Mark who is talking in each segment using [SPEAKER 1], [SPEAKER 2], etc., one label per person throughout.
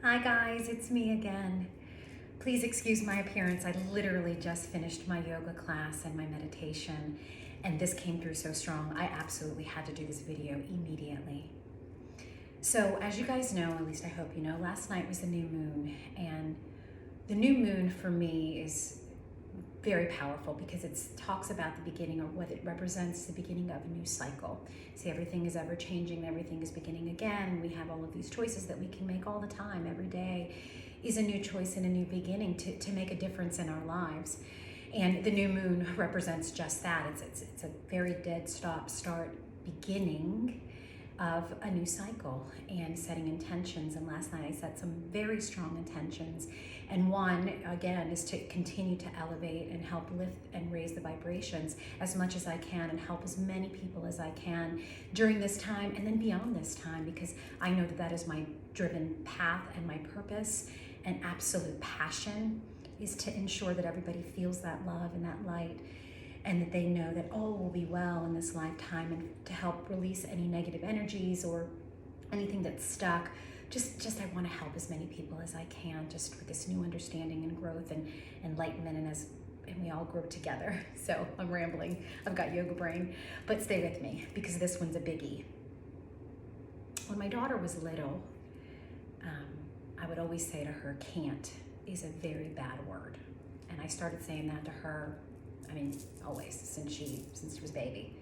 [SPEAKER 1] Hi guys, it's me again. Please excuse my appearance. I literally just finished my yoga class and my meditation, and this came through so strong. I absolutely had to do this video immediately. So as you guys know, at least I hope you know, last night was the new moon, and the new moon for me is very powerful because it talks about the beginning, or what it represents, the beginning of a new cycle. See, everything is ever changing, everything is beginning again. We have all of these choices that we can make all the time. Every day is a new choice and a new beginning to make a difference in our lives. And the new moon represents just that. It's a very dead stop start beginning of a new cycle and setting intentions. And last night I set some very strong intentions. And one, again, is to continue to elevate and help lift and raise the vibrations as much as I can and help as many people as I can during this time and then beyond this time, because I know that that is my driven path and my purpose and absolute passion is to ensure that everybody feels that love and that light, and that they know that all will be well in this lifetime, and to help release any negative energies or anything that's stuck. Just I want to help as many people as I can, just with this new understanding and growth and enlightenment, and we all grow together. So I'm rambling. I've got yoga brain, but stay with me because this one's a biggie. When my daughter was little, I would always say to her, "Can't" is a very bad word, and I started saying that to her. I mean, always, since she was a baby.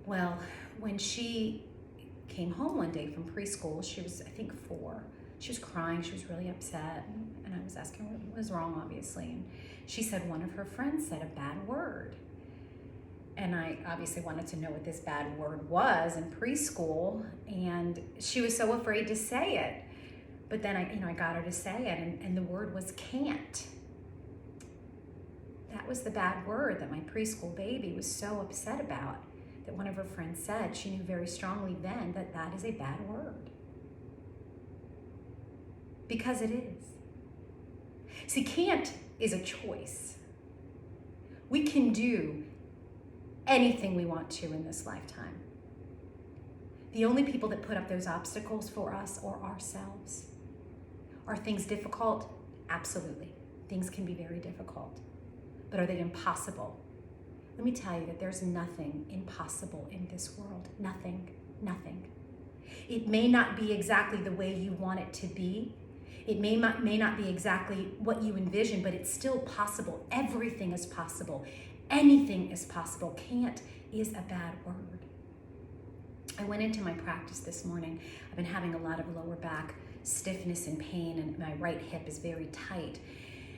[SPEAKER 1] Well, when she came home one day from preschool, she was, I think, 4. She was crying, she was really upset, and I was asking her what was wrong, obviously. And she said one of her friends said a bad word. And I obviously wanted to know what this bad word was in preschool, and she was so afraid to say it. But then I got her to say it, and the word was "can't." That was the bad word that my preschool baby was so upset about, that one of her friends said. She knew very strongly then that that is a bad word. Because it is. See, can't is a choice. We can do anything we want to in this lifetime. The only people that put up those obstacles for us or ourselves. Are things difficult? Absolutely. Things can be very difficult. But are they impossible? Let me tell you that there's nothing impossible in this world. Nothing, nothing. It may not be exactly the way you want it to be. It may not be exactly what you envision, but it's still possible. Everything is possible. Anything is possible. Can't is a bad word. I went into my practice this morning. I've been having a lot of lower back stiffness and pain, and my right hip is very tight.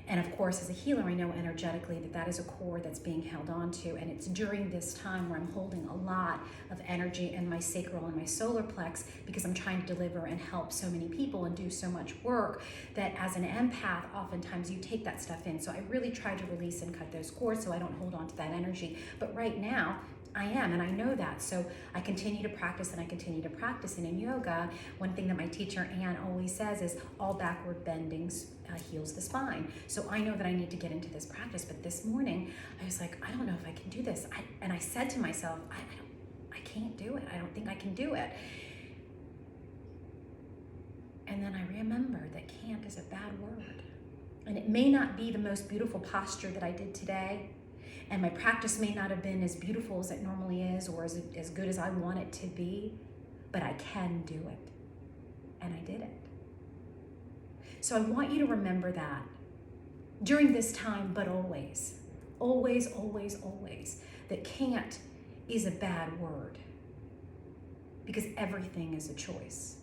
[SPEAKER 1] And of course, as a healer, I know energetically that that is a core that's being held onto. And it's during this time where I'm holding a lot of energy in my sacral and my solar plex, because I'm trying to deliver and help so many people and do so much work, that as an empath, oftentimes you take that stuff in. So I really try to release and cut those cords so I don't hold on to that energy. But right now, I am, and I know that. So I continue to practice, and I continue to practice. And in yoga, one thing that my teacher Anne always says is all backward bendings heals the spine. So I know that I need to get into this practice. But this morning, I was like, I don't know if I can do this. And I said to myself, I can't do it. I don't think I can do it. And then I remembered that can't is a bad word. And it may not be the most beautiful posture that I did today. And my practice may not have been as beautiful as it normally is, or as good as I want it to be, but I can do it. And I did it. So I want you to remember that during this time, but always, always, always, always, that can't is a bad word, because everything is a choice.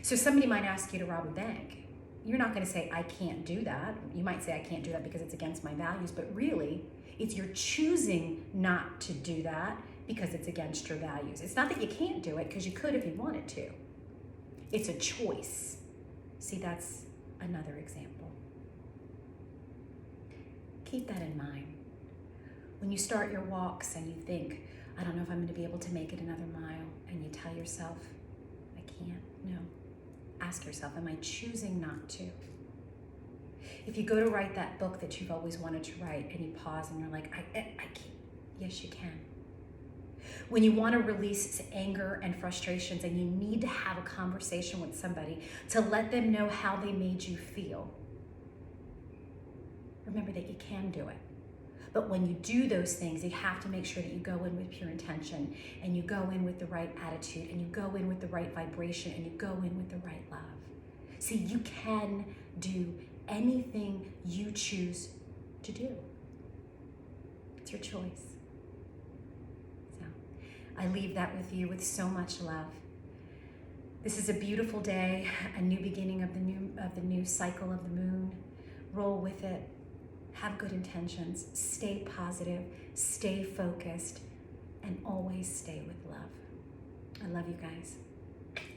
[SPEAKER 1] So somebody might ask you to rob a bank. You're not going to say, I can't do that. You might say, I can't do that because it's against my values, but really, it's you're choosing not to do that because it's against your values. It's not that you can't do it, because you could if you wanted to. It's a choice. See, that's another example. Keep that in mind. When you start your walks and you think, I don't know if I'm going to be able to make it another mile, and you tell yourself, I can't, no. Ask yourself, am I choosing not to? If you go to write that book that you've always wanted to write, and you pause and you're like, I can't. Yes, you can. When you want to release anger and frustrations and you need to have a conversation with somebody to let them know how they made you feel, remember that you can do it. But when you do those things, you have to make sure that you go in with pure intention, and you go in with the right attitude, and you go in with the right vibration, and you go in with the right love. See, you can do anything you choose to do. It's your choice. So I leave that with you with so much love. This is a beautiful day, a new beginning of the new cycle of the moon. Roll with it. Have good intentions. Stay positive. Stay focused, and always stay with love. I love you guys.